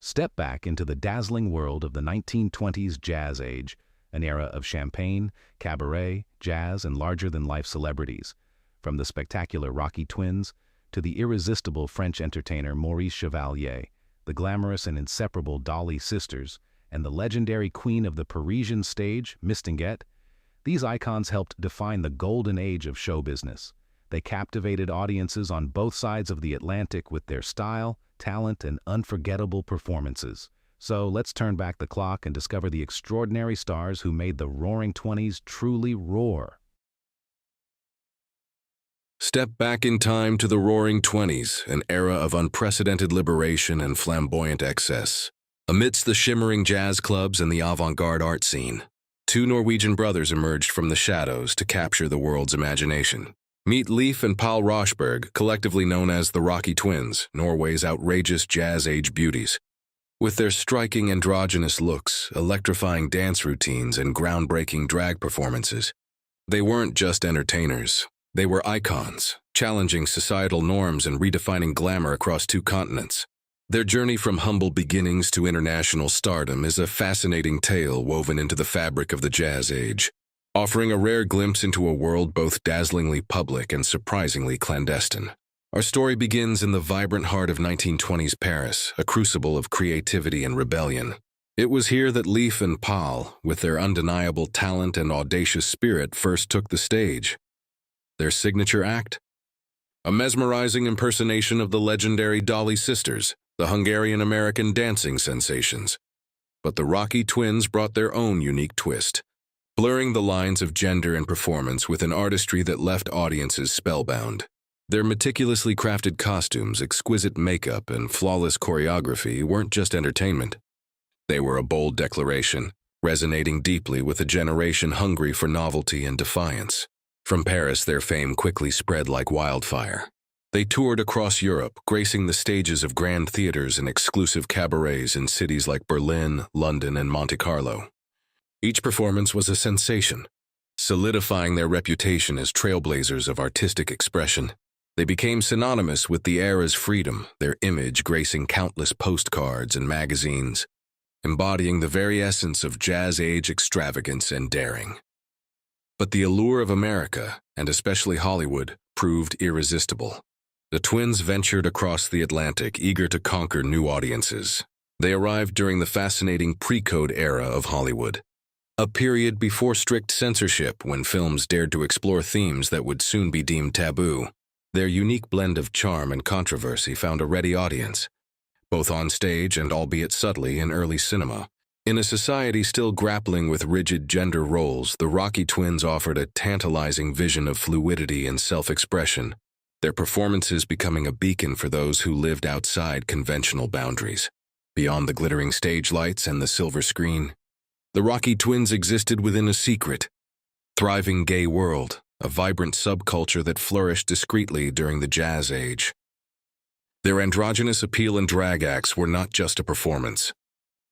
Step back into the dazzling world of the 1920s jazz age, an era of champagne, cabaret, jazz, and larger-than-life celebrities. From the spectacular Rocky Twins to the irresistible French entertainer Maurice Chevalier, the glamorous and inseparable Dolly Sisters, and the legendary queen of the Parisian stage, Mistinguett, these icons helped define the golden age of show business. They captivated audiences on both sides of the Atlantic with their style, talent, and unforgettable performances. So let's turn back the clock and discover the extraordinary stars who made the Roaring Twenties truly roar. Step back in time to the Roaring Twenties, an era of unprecedented liberation and flamboyant excess. Amidst the shimmering jazz clubs and the avant-garde art scene, two Norwegian brothers emerged from the shadows to capture the world's imagination. Meet Leif and Pal Rochberg, collectively known as the Rocky Twins, Norway's outrageous jazz-age beauties. With their striking androgynous looks, electrifying dance routines, and groundbreaking drag performances, they weren't just entertainers. They were icons, challenging societal norms and redefining glamour across two continents. Their journey from humble beginnings to international stardom is a fascinating tale woven into the fabric of the jazz age, offering a rare glimpse into a world both dazzlingly public and surprisingly clandestine. Our story begins in the vibrant heart of 1920s Paris, a crucible of creativity and rebellion. It was here that Leif and Pal, with their undeniable talent and audacious spirit, first took the stage. Their signature act? A mesmerizing impersonation of the legendary Dolly Sisters, the Hungarian-American dancing sensations. But the Rocky Twins brought their own unique twist, blurring the lines of gender and performance with an artistry that left audiences spellbound. Their meticulously crafted costumes, exquisite makeup, and flawless choreography weren't just entertainment. They were a bold declaration, resonating deeply with a generation hungry for novelty and defiance. From Paris, their fame quickly spread like wildfire. They toured across Europe, gracing the stages of grand theaters and exclusive cabarets in cities like Berlin, London, and Monte Carlo. Each performance was a sensation, solidifying their reputation as trailblazers of artistic expression. They became synonymous with the era's freedom, their image gracing countless postcards and magazines, embodying the very essence of jazz-age extravagance and daring. But the allure of America, and especially Hollywood, proved irresistible. The twins ventured across the Atlantic, eager to conquer new audiences. They arrived during the fascinating pre-code era of Hollywood, a period before strict censorship when films dared to explore themes that would soon be deemed taboo. Their unique blend of charm and controversy found a ready audience, both on stage and, albeit subtly, in early cinema. In a society still grappling with rigid gender roles, the Rocky Twins offered a tantalizing vision of fluidity and self-expression, their performances becoming a beacon for those who lived outside conventional boundaries. Beyond the glittering stage lights and the silver screen, the Rocky Twins existed within a secret, thriving gay world, a vibrant subculture that flourished discreetly during the jazz age. Their androgynous appeal and drag acts were not just a performance.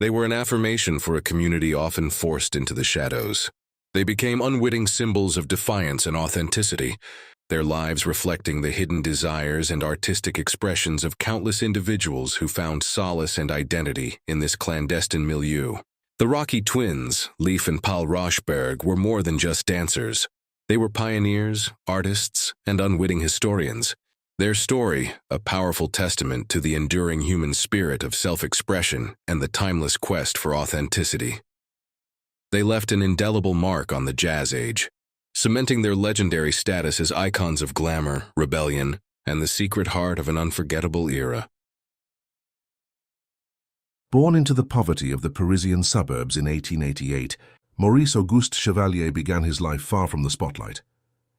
They were an affirmation for a community often forced into the shadows. They became unwitting symbols of defiance and authenticity, their lives reflecting the hidden desires and artistic expressions of countless individuals who found solace and identity in this clandestine milieu. The Rocky Twins, Leif and Pal Rochberg, were more than just dancers. They were pioneers, artists, and unwitting historians. Their story, a powerful testament to the enduring human spirit of self-expression and the timeless quest for authenticity. They left an indelible mark on the jazz age, cementing their legendary status as icons of glamour, rebellion, and the secret heart of an unforgettable era. Born into the poverty of the Parisian suburbs in 1888, Maurice Auguste Chevalier began his life far from the spotlight.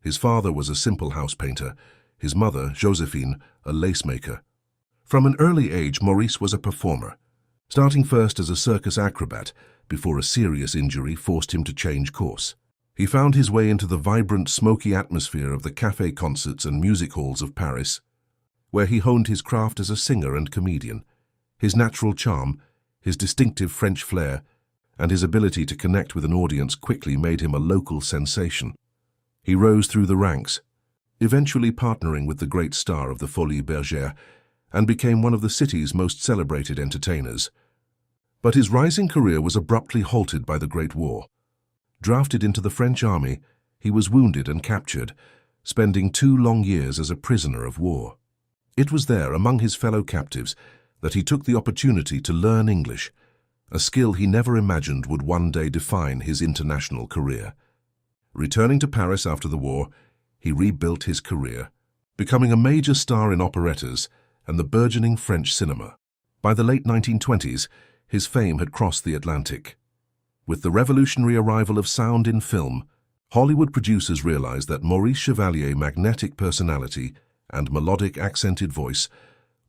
His father was a simple house painter, his mother, Josephine, a lace maker. From an early age, Maurice was a performer, starting first as a circus acrobat before a serious injury forced him to change course. He found his way into the vibrant, smoky atmosphere of the café concerts and music halls of Paris, where he honed his craft as a singer and comedian. His natural charm, his distinctive French flair, and his ability to connect with an audience quickly made him a local sensation. He rose through the ranks, eventually partnering with the great star of the Folies Bergère and became one of the city's most celebrated entertainers. But his rising career was abruptly halted by the Great War. Drafted into the French army, he was wounded and captured, spending 2 long years as a prisoner of war. It was there, among his fellow captives, that he took the opportunity to learn English, a skill he never imagined would one day define his international career. Returning to Paris after the war, he rebuilt his career, becoming a major star in operettas and the burgeoning French cinema. By the late 1920s, his fame had crossed the Atlantic. With the revolutionary arrival of sound in film, Hollywood producers realized that Maurice Chevalier's magnetic personality and melodic accented voice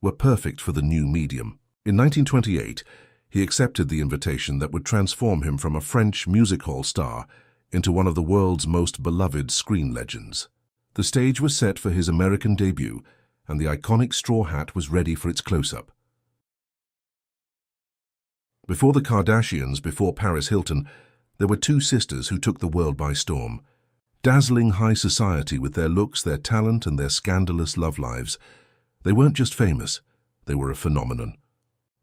were perfect for the new medium. In 1928, he accepted the invitation that would transform him from a French music hall star into one of the world's most beloved screen legends. The stage was set for his American debut, and the iconic straw hat was ready for its close-up. Before the Kardashians, before Paris Hilton, there were 2 sisters who took the world by storm. Dazzling high society with their looks, their talent, and their scandalous love lives. They weren't just famous, they were a phenomenon.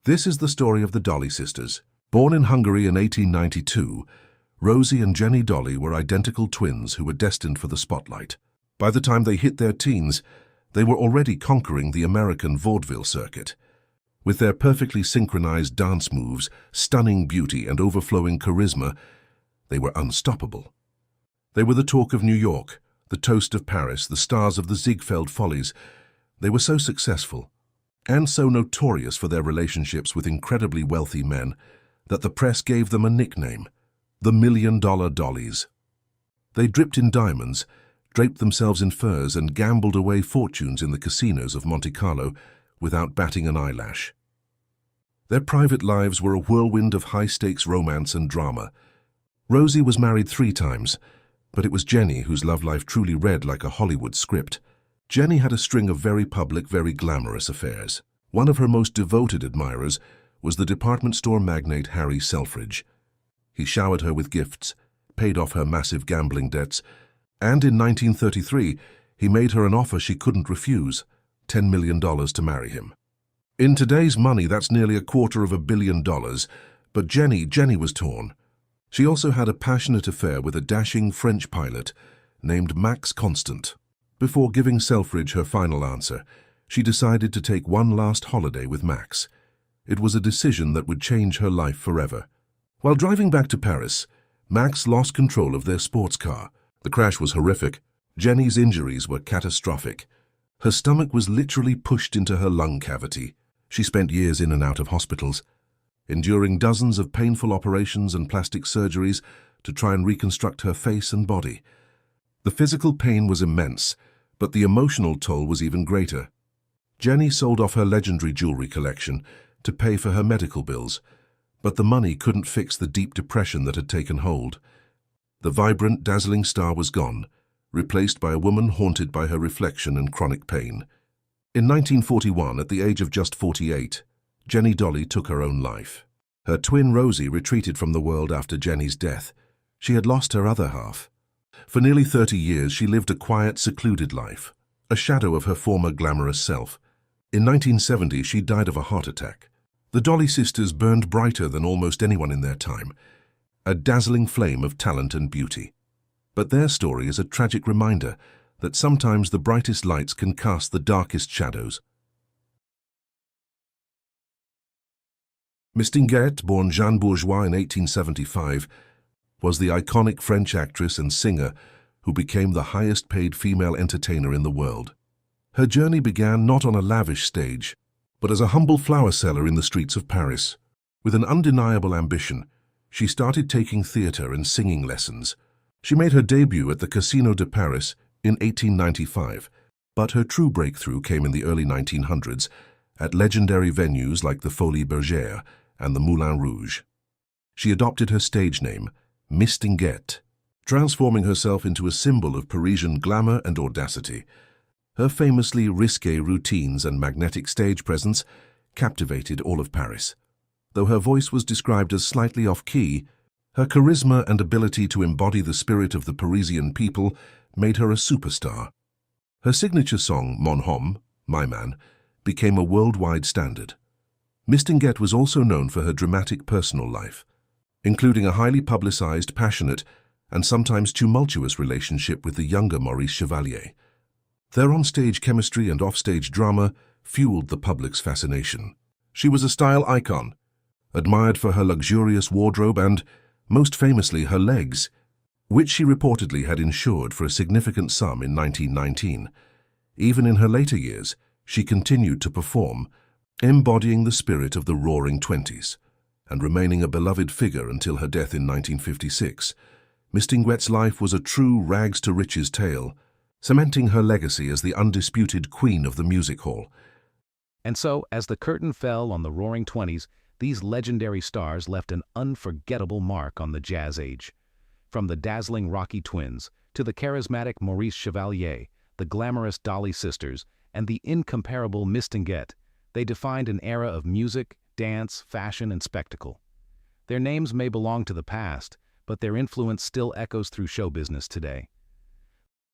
This is the story of the Dolly Sisters. Born in Hungary in 1892, Rosie and Jenny Dolly were identical twins who were destined for the spotlight. By the time they hit their teens, they were already conquering the American vaudeville circuit. With their perfectly synchronized dance moves, stunning beauty, and overflowing charisma, they were unstoppable. They were the talk of New York, the toast of Paris, the stars of the Ziegfeld Follies. They were so successful, and so notorious for their relationships with incredibly wealthy men, that the press gave them a nickname, the $1 Million Dollies. They dripped in diamonds, draped themselves in furs, and gambled away fortunes in the casinos of Monte Carlo without batting an eyelash. Their private lives were a whirlwind of high-stakes romance and drama. Rosie was married 3 times, but it was Jenny whose love life truly read like a Hollywood script. Jenny had a string of very public, very glamorous affairs. One of her most devoted admirers was the department store magnate Harry Selfridge. He showered her with gifts, paid off her massive gambling debts, and in 1933 he made her an offer she couldn't refuse, $10 million to marry him. In today's money, that's nearly $250 million, but Jenny was torn. She also had a passionate affair with a dashing French pilot named Max Constant. Before giving Selfridge her final answer, she decided to take one last holiday with Max. It was a decision that would change her life forever. While driving back to Paris, Max lost control of their sports car. The crash was horrific. Jenny's injuries were catastrophic. Her stomach was literally pushed into her lung cavity. She spent years in and out of hospitals, enduring dozens of painful operations and plastic surgeries to try and reconstruct her face and body. The physical pain was immense, but the emotional toll was even greater. Jenny sold off her legendary jewelry collection to pay for her medical bills, but the money couldn't fix the deep depression that had taken hold. The vibrant, dazzling star was gone, replaced by a woman haunted by her reflection and chronic pain. In 1941, at the age of just 48, Jenny Dolly took her own life. Her twin Rosie retreated from the world after Jenny's death. She had lost her other half. For nearly 30 years, she lived a quiet, secluded life, a shadow of her former glamorous self. In 1970, she died of a heart attack. The Dolly Sisters burned brighter than almost anyone in their time, a dazzling flame of talent and beauty. But their story is a tragic reminder that sometimes the brightest lights can cast the darkest shadows. Mistinguett, born Jeanne Bourgeois in 1875, was the iconic French actress and singer who became the highest-paid female entertainer in the world. Her journey began not on a lavish stage, but as a humble flower seller in the streets of Paris. With an undeniable ambition, she started taking theatre and singing lessons. She made her debut at the Casino de Paris in 1895, but her true breakthrough came in the early 1900s at legendary venues like the Folies Bergère and the Moulin Rouge. She adopted her stage name, Mistinguett, transforming herself into a symbol of Parisian glamour and audacity. Her famously risque routines and magnetic stage presence captivated all of Paris. Though her voice was described as slightly off-key, her charisma and ability to embody the spirit of the Parisian people made her a superstar. Her signature song, Mon Homme, My Man, became a worldwide standard. Mistinguett was also known for her dramatic personal life, including a highly publicized, passionate, and sometimes tumultuous relationship with the younger Maurice Chevalier. Their on-stage chemistry and off-stage drama fueled the public's fascination. She was a style icon, admired for her luxurious wardrobe and, most famously, her legs, which she reportedly had insured for a significant sum in 1919. Even in her later years, she continued to perform, embodying the spirit of the Roaring Twenties, and remaining a beloved figure until her death in 1956. Mistinguett's life was a true rags-to-riches tale, cementing her legacy as the undisputed queen of the music hall. And so, as the curtain fell on the Roaring Twenties, these legendary stars left an unforgettable mark on the jazz age. From the dazzling Rocky Twins to the charismatic Maurice Chevalier, the glamorous Dolly Sisters, and the incomparable Mistinguett, they defined an era of music, dance, fashion, and spectacle. Their names may belong to the past, but their influence still echoes through show business today.